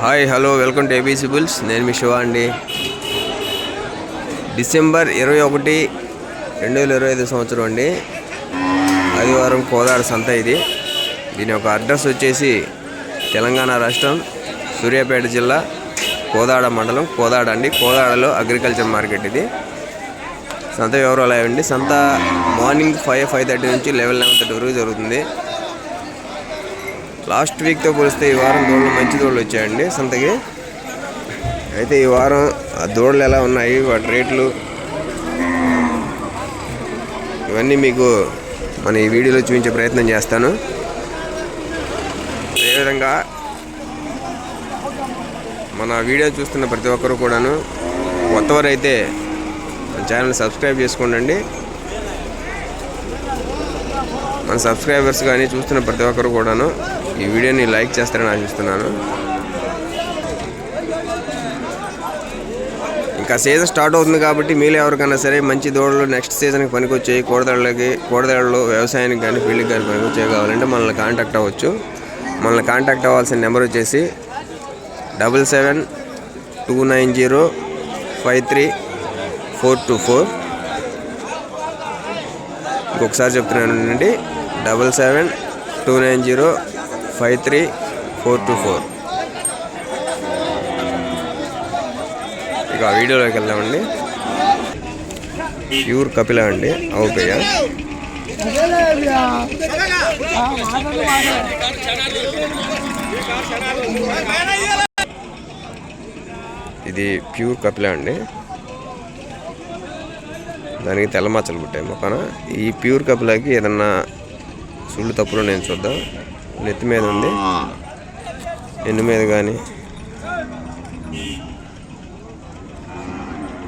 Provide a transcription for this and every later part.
Hi hello welcome to ABC bulls. నేను మీ శివ అండి. December 21, 2025 సంవత్సరం అండి. ఆదివారం కోదాడ సంత ఇది. దీని యొక్క అడ్రస్ వచ్చేసి తెలంగాణ రాష్ట్రం సూర్యాపేట జిల్లా కోదాడ మండలం కోదాడ అండి. కోదాడలో అగ్రికల్చర్ మార్కెట్ ఇది. సంత వివరాలు అవండి. సంత మార్నింగ్ 5:30 నుంచి 11:30 వరకు జరుగుతుంది. లాస్ట్ వీక్తో పోలిస్తే ఈ వారం దూడలు మంచి దూడలు వచ్చాయండి సంతకి. అయితే ఈ వారం ఆ దూడలు ఎలా ఉన్నాయి, వాటి రేట్లు ఇవన్నీ మీకు మన ఈ వీడియోలో చూపించే ప్రయత్నం చేస్తాను. అదేవిధంగా మన వీడియో చూస్తున్న ప్రతి ఒక్కరూ కూడాను కొత్తవారైతే మన ఛానల్ సబ్స్క్రైబ్ చేసుకోండి. మన సబ్స్క్రైబర్స్ కానీ చూస్తున్న ప్రతి ఒక్కరు కూడాను ఈ వీడియోని లైక్ చేస్తారని ఆశిస్తున్నాను. ఇంకా సీజన్ స్టార్ట్ అవుతుంది కాబట్టి మీలో ఎవరికైనా సరే మంచి దూడలు నెక్స్ట్ సీజన్కి పనికొచ్చాయి, కోడదళ్ళలో వ్యవసాయానికి కానీ ఫీల్డ్కి కానీ పనికొచ్చాయి కావాలంటే మనల్ని కాంటాక్ట్ అవ్వచ్చు. మనల్ని కాంటాక్ట్ అవ్వాల్సిన నెంబర్ వచ్చేసి 7729053424. ఇంకొకసారి చెప్తున్నానండి, 7729053424. ఇక ఆ వీడియోలోకి వెళ్దామండి. ప్యూర్ కపిల అండి, ఆవు పేయ. ఇది ప్యూర్ కపిల అండి. దానికి తెల్ల మచ్చలు పుట్టాయి మొక్కన. ఈ ప్యూర్ కపిలకి ఏదన్నా సుళ్ళు తప్పులు నేను చూద్దాం. నెత్తి మీద ఉంది, ఎన్ను మీద కానీ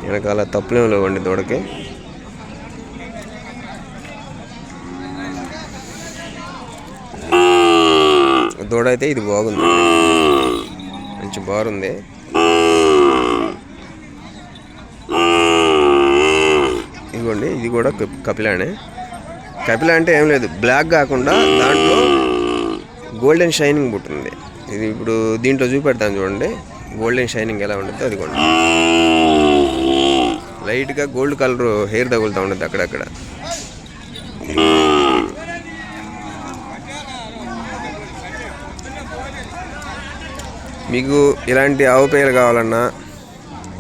వెనకాల తప్పులేం లేవండి దూడకి. దూడ అయితే ఇది బాగుంది, మంచి బాగుంది. ఇదిగోండి, ఇది కూడా కపిలానే. కపిల అంటే ఏం లేదు, బ్లాక్ కాకుండా దాంట్లో గోల్డెన్ షైనింగ్ పుట్టింది. ఇది ఇప్పుడు దీంట్లో చూపెడతాను చూడండి, గోల్డెన్ షైనింగ్ ఎలా ఉంటుంది. అది కూడా లైట్గా గోల్డ్ కలర్ హెయిర్ తగులుతూ ఉంటుంది అక్కడక్కడ. మీకు ఇలాంటి ఆవు పేరు కావాలన్నా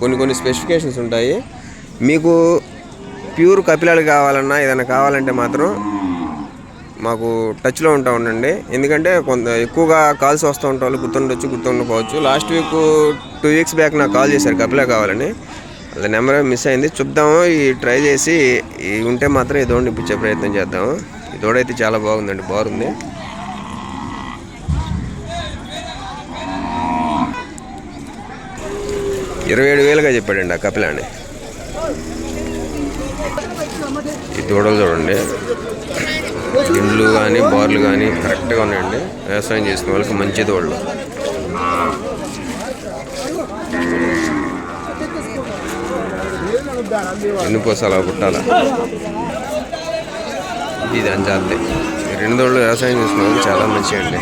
కొన్ని స్పెసిఫికేషన్స్ ఉంటాయి. మీకు ప్యూర్ కపిలాలు కావాలన్నా ఏదైనా కావాలంటే మాత్రం మాకు టచ్లో ఉంటా ఉండండి. ఎందుకంటే కొంత ఎక్కువగా కాల్స్ వస్తూ ఉంటాం, వాళ్ళు గుర్తుండకపోవచ్చు. లాస్ట్ వీక్ 2 వీక్స్ బ్యాక్ నాకు కాల్ చేశారు కపిలా కావాలని. అది నెంబర్ మిస్ అయింది. చూద్దాము, ఈ ట్రై చేసి ఉంటే మాత్రం ఈ దూడని ఇప్పించే ప్రయత్నం చేద్దాము. ఈ దూడ అయితే చాలా బాగుందండి, బాగుంది. $27,000 చెప్పాడండి ఆ కపిలాని. ఈ దూడలు చూడండి, ఇండ్లు కానీ బార్లు కానీ కరెక్ట్గా ఉన్నాయండి. వ్యవసాయం చేసుకునే వాళ్ళకి మంచి దూడలు. ఎన్నుపోసాల పుట్టాల ఇది అంజాలి. ఈ 2 దూడలు వ్యవసాయం చేసుకునే వాళ్ళకి చాలా మంచిదండి.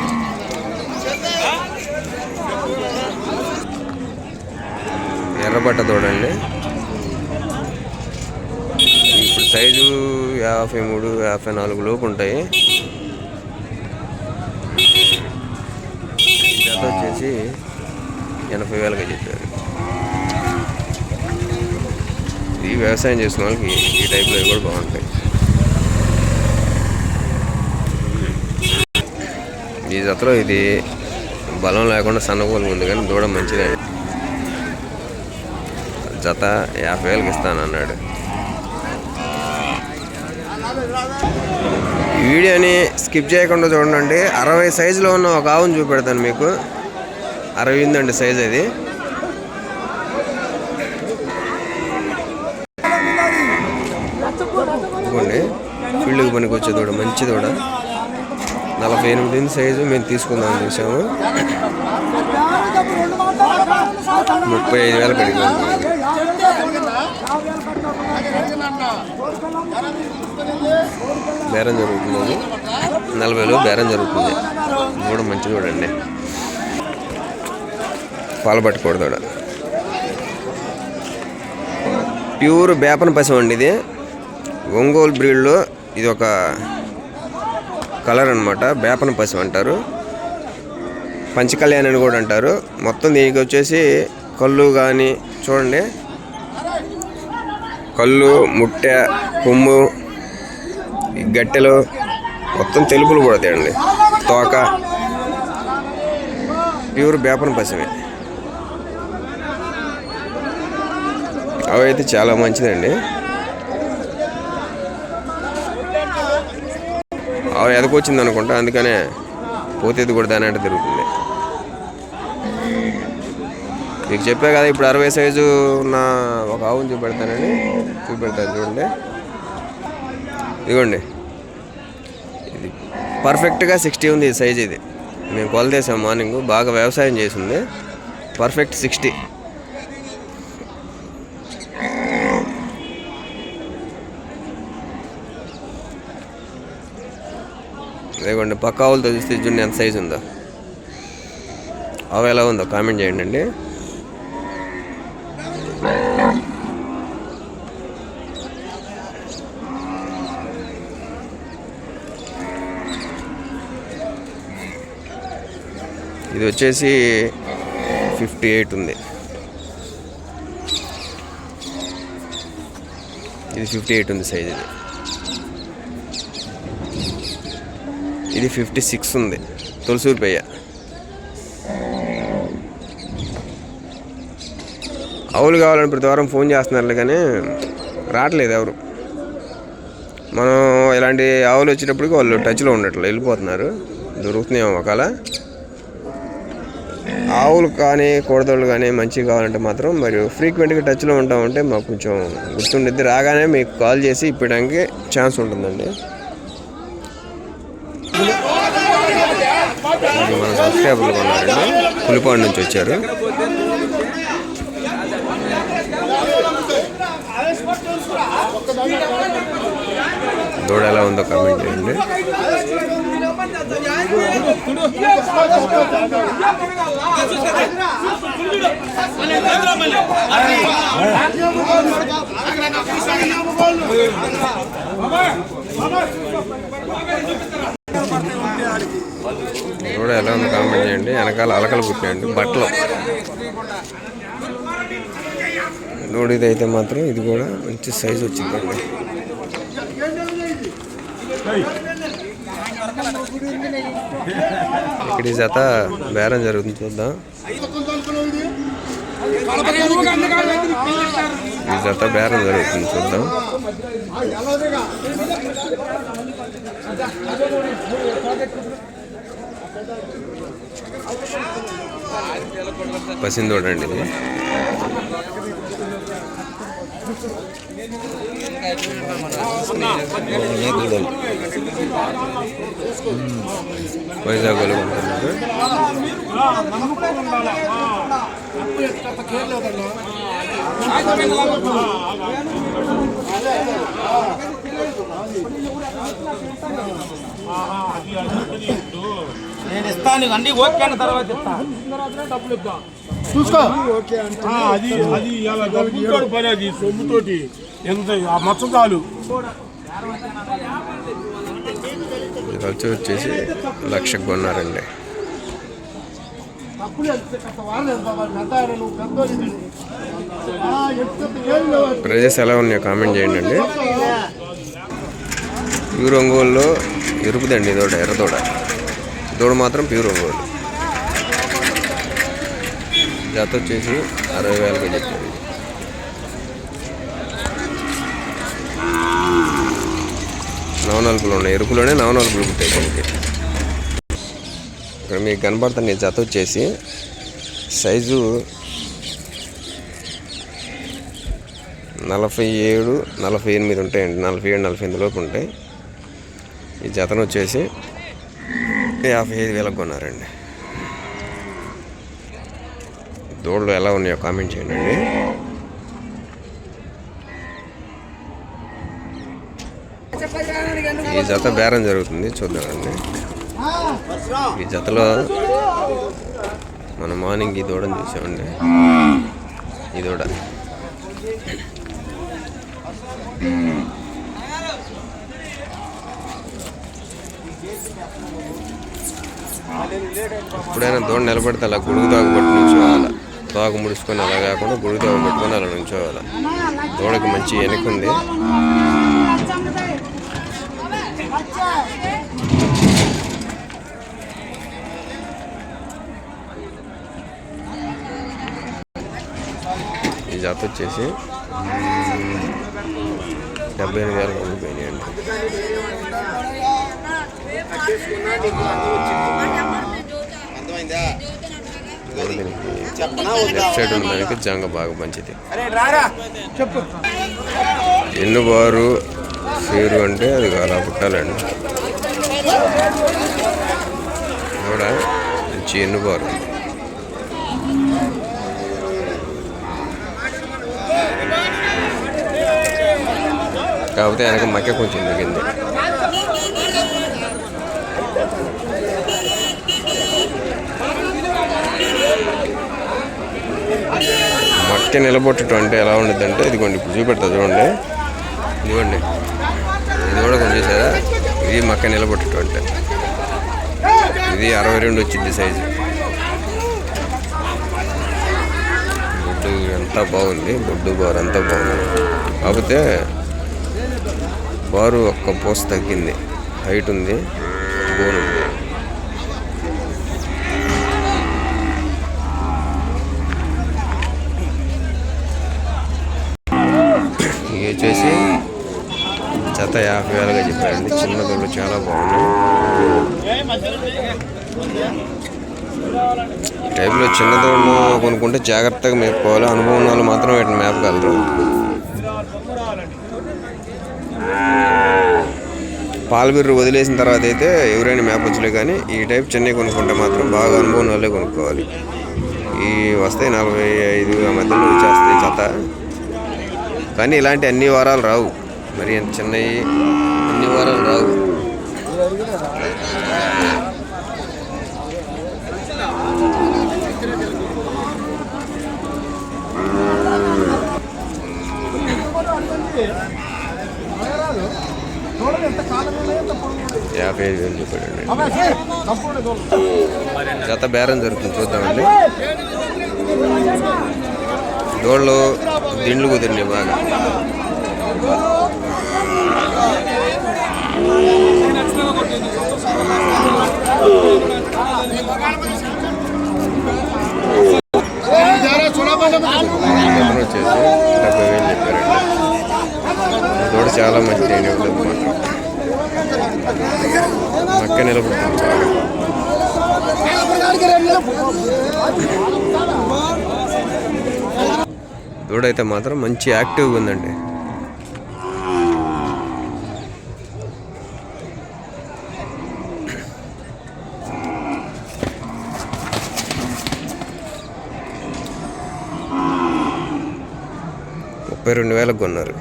ఎర్రబట్ట దూడండి. ఇప్పుడు సైజు 53, 54 లోపు ఉంటాయి. జత వచ్చేసి 80,000 చెప్పారు. ఈ వ్యవసాయం చేసిన వాళ్ళకి ఈ టైప్లో కూడా బాగుంటాయి. ఈ జతలో ఇది బలం లేకుండా సన్నగోలు ఉంది, కానీ దూడ మంచిదే. జత 50,000 ఇస్తానన్నాడు. ఈ వీడియోని స్కిప్ చేయకుండా చూడండి. 60 సైజులో ఉన్న ఒక ఆవును చూపెడతాను మీకు. 60 ఉందండి సైజ్. అది ఇదిగోండి, ఫీల్డ్కి పనికి వచ్చే దూడ, మంచి దూడ. 48 సైజు మేము తీసుకుందామని చూసాము. 35,000 అడిగాము. బేరం జరుగుతుంది, 40,000 బేరం జరుగుతుంది. కూడా మంచిది చూడండి. పాలపట్టుకోడు దూడ. ప్యూర్ బేపన పశువు అండి ఇది. ఒంగోలు బ్రీడ్లో ఇది ఒక కలర్ అనమాట. బేపన పశువు అంటారు, పంచకళ్యాణి అని కూడా అంటారు. మొత్తం దీనికి వచ్చేసి కళ్ళు కానీ చూడండి, కళ్ళు, ముట్టె, కొమ్ము, గట్టెలు మొత్తం తెలుపులు కూడా తేయండి. తోక ప్యూర్ బేపన పశువే. అవి అయితే చాలా మంచిదండి. అవి ఎదకొచ్చింది అనుకుంటా, అందుకనే పోతేది కూడా దాని అంటే తిరుగుతుంది. మీకు చెప్పే కదా ఇప్పుడు 60 సైజు ఉన్న ఒక ఆవుని చూపెడతాను చూడండి. ఇదిగోండి, ఇది పర్ఫెక్ట్గా 60 ఉంది ఈ సైజ్. ఇది మేము కొలతేసాం మార్నింగ్. బాగా వ్యవసాయం చేసింది. పర్ఫెక్ట్ 60. ఇదిగోండి, పక్క ఆవులతో చూస్తే చూడండి ఎంత సైజు ఉందో. ఆవు ఎలా ఉందో కామెంట్ చేయండి అండి. ఇది వచ్చేసి 58 ఉంది. ఇది 58 ఉంది సైజ్. ఇది 56 ఉంది. తొలసూరు పెయ్య. ఆవులు కావాలని ప్రతి వారం ఫోన్ చేస్తున్నారు కానీ రావట్లేదు ఎవరు. మనం ఇలాంటి ఆవులు వచ్చేటప్పటికి వాళ్ళు టచ్లో ఉండట్లేదు, వెళ్ళిపోతున్నారు. దొరుకుతున్నాయేమో ఒకవేళ. ఆవులు కానీ కోడదోళ్ళు కానీ మంచిగా కావాలంటే మాత్రం మరియు ఫ్రీక్వెంట్గా టచ్లో ఉంటామంటే మాకు కొంచెం గుర్తుండిద్ది. రాగానే మీకు కాల్ చేసి ఇప్పడానికి ఛాన్స్ ఉంటుందండి. మన సబ్స్క్రైబర్లు కొన్నారండి, పులిపాడు నుంచి వచ్చారు. దూడ ఎలా ఉందో కామెంట్ చేయండి. దూడ ఎలా ఉందో కామెంట్ చేయండి. వెనకాల అలకలు పుట్టినాయండి బట్టలు. దూడ ఇదైతే మాత్రం ఇది కూడా మంచి సైజు వచ్చిందండి. ఇక్కడ ఈ జత బేరం జరుగుతుంది, చూద్దాం. ఈ జత బేరం జరుగుతుంది, చూద్దాం. పసింది చూడండి ఇది. వైజాగ్ వాళ్ళు కొంటున్నారు. నేను ఇస్తాను అన్ని ఓకే అన్న తర్వాత చూసుకో. అది పని, అది సొమ్ముతోటి ఎంత మొత్తం చాలు. ఖర్చు వచ్చేసి 1,00,000 కొన్నారండి. ప్రైజెస్ ఎలా ఉన్నాయో కామెంట్ చేయండి అండి. ప్యూర్ ఒంగోలులో ఎరుపుదండి దూడ, ఎర్రదూడ. దూడ మాత్రం ప్యూర్ ఒంగోలు. జత వచ్చేసి 60,000కి చెప్పారు. నవనలుపులు ఉన్నాయి, ఎరుపులోనే నవనలుపులు పుట్టాయి మనకి. ఇక్కడ మీకు కనబడుతుంది జత వచ్చేసి సైజు 47, 48 ఉంటాయండి. 47, 48 లోపు ఉంటాయి. ఈ జతను వచ్చేసి 55,000కి కొన్నారండి. దూడలు ఎలా ఉన్నాయో కామెంట్ చేయండి. ఈ జత బేరం జరుగుతుంది, చూద్దామండి. ఈ జతలో మనం మార్నింగ్ ఈ దూడని చూసామండి. ఈ దూడ ఎప్పుడైనా దూడ నిలబడితే అలా గుడుగు తాగుబట్టి నుంచోవాలి. తోక ముడుచుకొని అలా కాకుండా గుడుగు తాగు పట్టుకొని అలా నుంచోవాలి. దూడకి మంచి వెనక ఉంది. ఈ జాత వచ్చేసి 78,000 అమ్మిపోయినాయండి. లెఫ్ట్ సైడ్ ఉన్న దానికి జంగ బాగా మంచిది. ఎన్నుబారు పేరు అంటే అది అలా పుట్టాలండి. కూడా మంచి ఎన్నుబారు. కాకపోతే వెనక మక్క కొంచెం దిగింది. మక్క నిలబొట్టడం అంటే ఎలా ఉండదు అంటే ఇదిగోండి, ఇప్పుడు చూపెడతా చూడండి. ఇదిగోండి, ఇది కూడా కొంచెం చూసారా, ఇది మక్క నిలబొట్టడం అంటే. ఇది 62 వచ్చింది సైజు. బొడ్డు అంతా బాగుంది, బొడ్డు బారు అంతా బాగుంది. కాకపోతే బారు ఒక్క పోస్ తగ్గింది. హైట్ ఉంది, బోన్ ఉంది. ఇవి వచ్చేసి జత 50,000గా చెప్పారండి. చిన్న దొడ్లు చాలా బాగున్నాయి. ఈ టైప్లో చిన్న దొడ్లు కొనుక్కుంటే జాగ్రత్తగా మేపుకోవాలి. అనుభవం వాళ్ళు మాత్రం వీటిని మేపగలరు. పాలబిర్రు వదిలేసిన తర్వాత అయితే ఎవరైనా మేపొచ్చులే, కానీ ఈ టైప్ చెన్నై కొనుక్కుంటే మాత్రం బాగా అనుభవం వాళ్ళే కొనుక్కోవాలి. ఈ వస్తాయి 45 ఆ మధ్యలో వచ్చేస్తాయి జత. కానీ ఇలాంటి అన్ని వారాలు రావు, మరి ఎంత చిన్నవి అన్ని వారాలు రావు. యాభై 55,000 చెప్పాడండి. జత బేరం జరుగుతుంది, చూద్దామండి. దోళ్ళు దిండ్లు కుదిరినాయి బాగా. వచ్చేసి 70,000 చెప్పారండి. దూడ చాలా మంచిది అయినా ఉండదు మాత్రం. మక్క నిలబడుతుంది బాగా. దూడైతే మాత్రం మంచి యాక్టివ్గా ఉందండి. $32,000 కొన్నారు.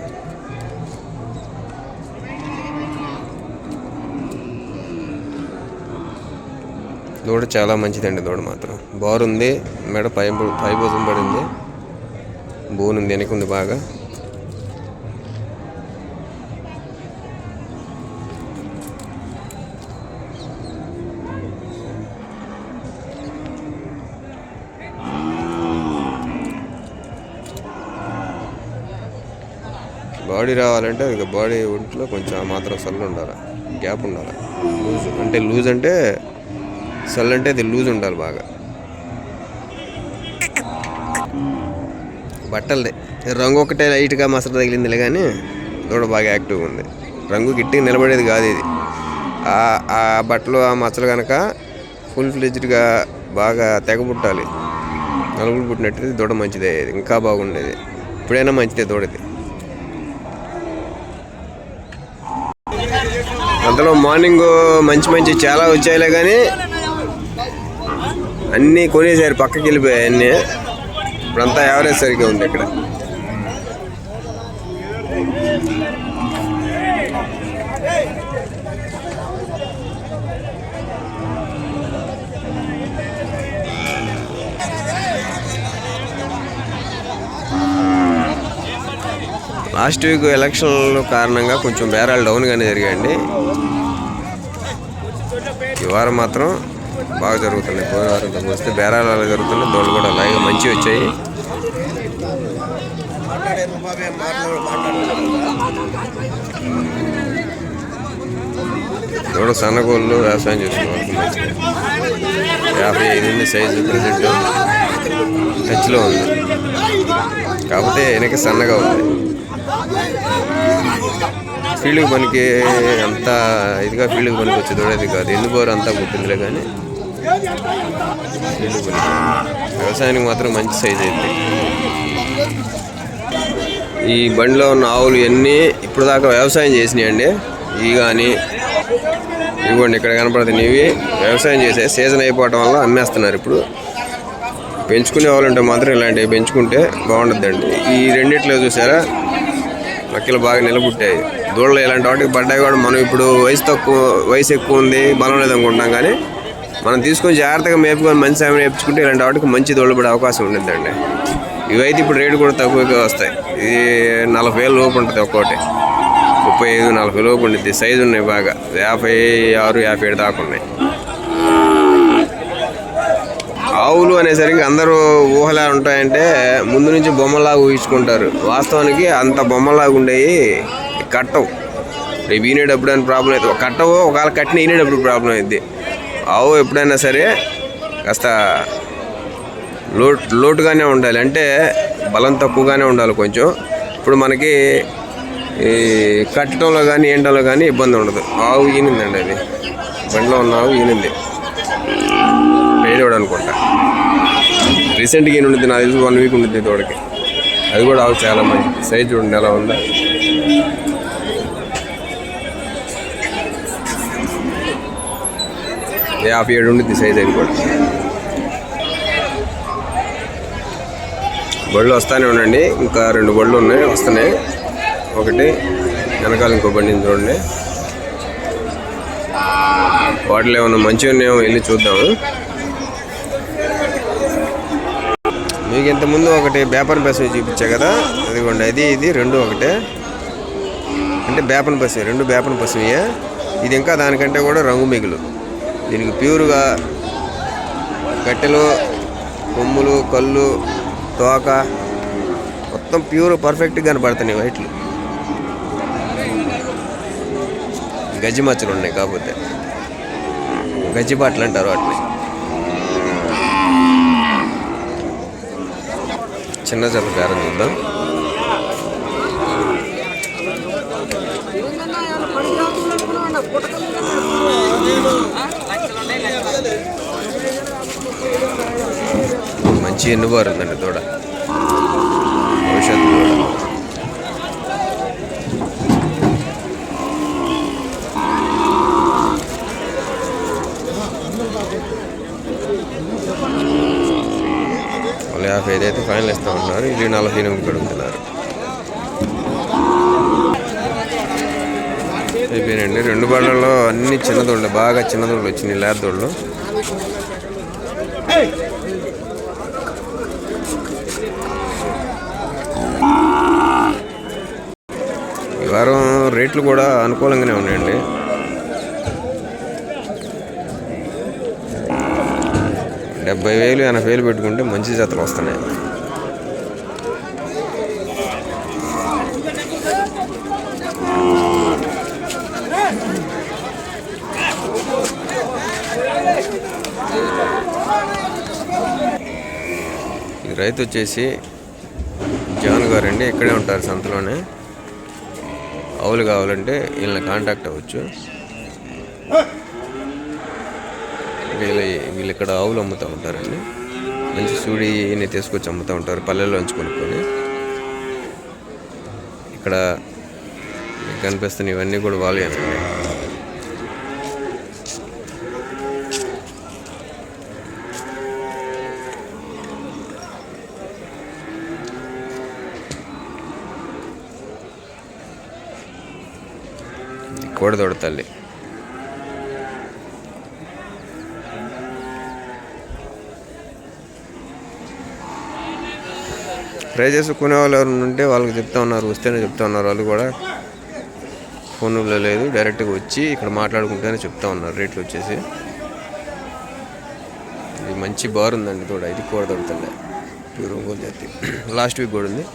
దూడ చాలా మంచిదండి. దూడ మాత్రం బారుంది, మెడ పై భుజం పడింది, బోన్ ఉంది, వెనక ఉంది బాగా. బాడీ రావాలంటే ఇక బాడీ ఒంట్లో కొంచెం మాత్రం సల్లు ఉండాలి, గ్యాప్ ఉండాలి. లూజ్ అంటే సల్ అంటే అది లూజ్ ఉండాలి బాగా. బట్టలదే రంగు ఒకటే లైట్గా మసలు తగిలిందిలే, కానీ దూడ బాగా యాక్టివ్గా ఉంది. రంగు గిట్టిగా నిలబడేది కాదు ఇది. ఆ బట్టలు ఆ మచ్చలు కనుక ఫుల్ ఫ్లెజ్డ్గా బాగా తెగబుట్టాలి. నలుగురు పుట్టినట్టు దూడ మంచిదే, ఇంకా బాగుండేది. ఇప్పుడైనా మంచిదే దూడది. అందులో మార్నింగ్ మంచి చాలా వచ్చాయిలే, కానీ అన్నీ కొనేసారు, పక్కకి వెళ్ళిపోయాయి అన్నీ. ఇప్పుడంతా యావరేజ్ సరిగ్గా ఉంది ఇక్కడ. లాస్ట్ వీక్ ఎలక్షన్ల కారణంగా కొంచెం బేరాలు డౌన్గానే జరిగాయండి. ఈ వారం మాత్రం బాగా జరుగుతున్నాయి. పోయిన వారంతో పోస్తే బేరాలు అలా జరుగుతున్నాయి. దోళ్ళు కూడా అలాగే మంచి వచ్చాయి. దూడ సన్నగోళ్ళు వ్యవసాయం చేసుకోవాలి. 55 ఉంది సైజు. ప్రజెంట్ టచ్లో ఉంది, కాకపోతే వెనక సన్నగా ఉంది. ఫీల్డ్కి పనికి అంత ఇదిగా ఫీల్డ్కి పనికి వచ్చే దూడేది కాదు. ఎన్నుకోరు అంతా పుట్టిందిలే, కానీ ఫీల్డ్కి పనికి వ్యవసాయానికి మాత్రం మంచి సైజు అయింది. ఈ బండిలో ఉన్న ఆవులు ఇవన్నీ ఇప్పుడు దాకా వ్యవసాయం చేసినాయండి. ఇవి కానీ ఇవ్వండి ఇక్కడ కనపడుతుంది. ఇవి వ్యవసాయం చేసే సీజన్ అయిపోవటం వల్ల అమ్మేస్తున్నారు. ఇప్పుడు పెంచుకునే వాళ్ళు ఉంటే మాత్రం ఇలాంటివి పెంచుకుంటే బాగుంటుందండి. ఈ రెండిట్లో చూసారా లక్కలు బాగా నిలబుట్టాయి. దూడలు ఇలాంటి వాటికి పడ్డాయి కూడా మనం ఇప్పుడు వయసు ఎక్కువ ఉంది, బలం లేదనుకుంటాం, కానీ మనం తీసుకొని జాగ్రత్తగా మేపుకొని మంచి సమయం నేర్చుకుంటే ఇలాంటి వాటికి మంచి దూడలు పడే అవకాశం ఉంటుందండి. ఇవైతే ఇప్పుడు రేటు కూడా తక్కువగా వస్తాయి. ఇది 40,000 లోపు ఉంటుంది ఒక్కోటి. 35-40 లోపు ఉంటుంది. సైజు ఉన్నాయి బాగా. 56-57 దాకా ఉన్నాయి. ఆవులు అనేసరికి అందరూ ఊహలా ఉంటాయంటే ముందు నుంచి బొమ్మలాగా ఊహించుకుంటారు. వాస్తవానికి అంత బొమ్మలాగా ఉండేవి కట్టవు. రేపు ఈనేటప్పుడు అని ప్రాబ్లం అవుతుంది. కట్టవు, ఒకవేళ కట్టిన ఈనేటప్పుడు ప్రాబ్లం అవుతుంది. ఆవు ఎప్పుడైనా సరే కాస్త లోటుగానే ఉండాలి, అంటే బలం తక్కువగానే ఉండాలి కొంచెం. ఇప్పుడు మనకి ఈ కట్టడంలో కానీ ఏంటలో కానీ ఇబ్బంది ఉండదు. ఆవు ఈనిందండి, అది బండిలో ఉన్న ఆవు ఈనింది. పేదోడు అనుకుంటా రీసెంట్గా ఈయన ఉంటుంది, నాకు తెలిసి 1 వీక్ ఉంటుంది తోడకి. అది కూడా ఆవు చాలా మంచి సైజ్ చూడండి ఎలా ఉందా. ఏ 57 ఉంటుంది సైజ్. అది కూడా బళ్ళు వస్తూనే ఉండండి. ఇంకా 2 బళ్ళు ఉన్నాయి, వస్తున్నాయి. ఒకటి వెనకాల ఇంకో బండిని చూడండి. వాటిలో ఏమన్నా మంచిగా ఉన్నాయేమో వెళ్ళి చూద్దాము. మీకు ఇంతకుముందు ఒకటి బేపన్ బస్సు చూపించా కదా, అదిగోండి. అది ఇది 2 ఒకటే, అంటే బేపన్ బస్సు 2 బేపన్ బస్సుయే. ఇది ఇంకా దానికంటే కూడా రంగు మిగులు. దీనికి ప్యూర్గా కట్టెలు, కొమ్ములు, కళ్ళు, తోక మొత్తం ప్యూర్ పర్ఫెక్ట్గా కనపడుతున్నాయి. వైట్లు గజ్జి మచ్చలు ఉన్నాయి, కాకపోతే గజ్జి బాటలు అంటారు వాటిని. చిన్న జత బేరం చూద్దాం. మంచి ఎన్నుబారు ఉందండి దూడ, భవిష్యత్తు దూడ. వాళ్ళు 55 అయితే ఫైనల్ ఇస్తా ఉన్నారు. వీళ్ళు 48 కడుగుతున్నారు. అయిపోయినండి. 2 బళ్ళల్లో అన్ని చిన్నదోళ్ళు, బాగా చిన్నదోళ్ళు వచ్చినాయి. లేత దోళ్ళు ఈ వారం రేట్లు కూడా అనుకూలంగానే ఉన్నాయండి. $70,000-80,000 పెట్టుకుంటే మంచి జతలు వస్తున్నాయి. ఈ రైతు వచ్చేసి జాన్ గారు అండి, ఇక్కడే ఉంటారు సంతలోనే. ఆవులు కావాలంటే వీళ్ళని కాంటాక్ట్ అవ్వచ్చు. వీళ్ళు ఇక్కడ ఆవులు అమ్ముతూ ఉంటారండి. మంచి సూడిని తీసుకొచ్చి అమ్ముతూ ఉంటారు, పల్లెల్లోంచి కొనుక్కొని. ఇక్కడ కనిపిస్తున్న ఇవన్నీ కూడా వాళ్ళేనండి. కోడదోడ తల్లి. ప్రైజెస్ కొనేవాళ్ళు ఎవరైనా ఉంటే వాళ్ళకి చెప్తా ఉన్నారు, వస్తేనే చెప్తా ఉన్నారు. వాళ్ళు కూడా ఫోన్లో లేదు, డైరెక్ట్గా వచ్చి ఇక్కడ మాట్లాడుకుంటేనే చెప్తా ఉన్నారు రేట్లు వచ్చేసి. ఇది మంచి బార్ ఉందండి కూడా, ఇది కూడా దొరుకుతుంది ప్యూర్ ఒంగోలు జాతి. లాస్ట్ వీక్ కూడా ఉంది.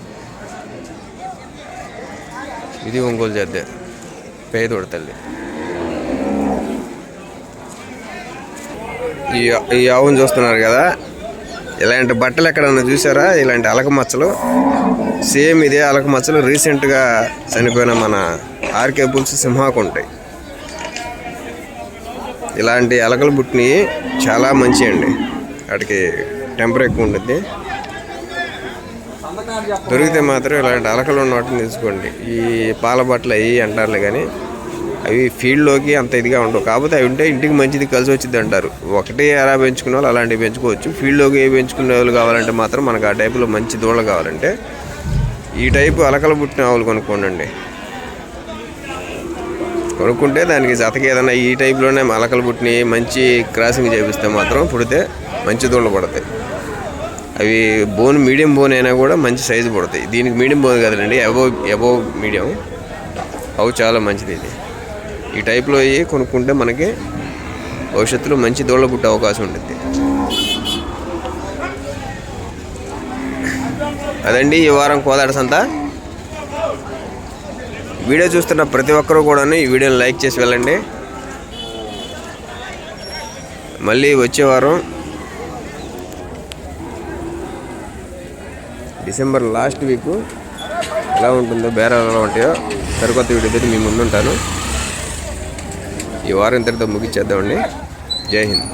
ఇది ఒంగోలు జాతి పేద దొడతల్లి. ఈ ఆవును చూస్తున్నారు కదా, ఇలాంటి బట్టలు ఎక్కడన్నా చూసారా? ఇలాంటి అలక మచ్చలు, సేమ్ ఇదే అలక మచ్చలు రీసెంట్గా చనిపోయిన మన ఆర్కే బుల్స్ సింహాకు ఉంటాయి. ఇలాంటి అలకలు పుట్టినవి చాలా మంచి అండి, వాటికి టెంపర్ ఎక్కువ ఉంటుంది. దొరికితే మాత్రం ఇలాంటి అలకలు ఉన్న వాటిని తీసుకోండి. ఈ పాల బట్టలు అవి అంటారులే కానీ అవి ఫీల్డ్లోకి అంత ఇదిగా ఉండవు. కాకపోతే అవి ఉంటే ఇంటికి మంచిది కలిసి వచ్చింది అంటారు. ఒకటి ఎలా పెంచుకునే వాళ్ళు అలాంటివి పెంచుకోవచ్చు. ఫీల్డ్లోకి పెంచుకునే వాళ్ళు కావాలంటే మాత్రం మనకు ఆ టైపులో మంచి దూడలు కావాలంటే ఈ టైపు అలకలు పుట్టిన ఆవులు కొనుక్కోండి. కొనుక్కుంటే దానికి జతకి ఏదైనా ఈ టైప్లోనే అలకలు పుట్టినవి మంచి క్రాసింగ్ చేపిస్తే మాత్రం పుడితే మంచి దూడలు పడతాయి. అవి బోన్ మీడియం బోన్ అయినా కూడా మంచి సైజు పడతాయి. దీనికి మీడియం బోన్ కదండి, అబోవ్ మీడియం. అవి చాలా మంచిది. ఇది ఈ టైప్లో అయ్యి కొనుక్కుంటే మనకి భవిష్యత్తులో మంచి దూడలు పుట్టే అవకాశం ఉంటుంది. అదండి ఈ వారం కోదాడ సంత. వీడియో చూస్తున్న ప్రతి ఒక్కరూ కూడా ఈ వీడియోని లైక్ చేసి వెళ్ళండి. మళ్ళీ వచ్చే వారం డిసెంబర్ లాస్ట్ వీక్ ఎలా ఉంటుందో, బేరాలు ఎలా ఉంటాయో సరికొత్త వీడియో మీ ముందుంటాను. ఈ వారం ఇంతటితో ముగించేద్దామండి. జై హింద్.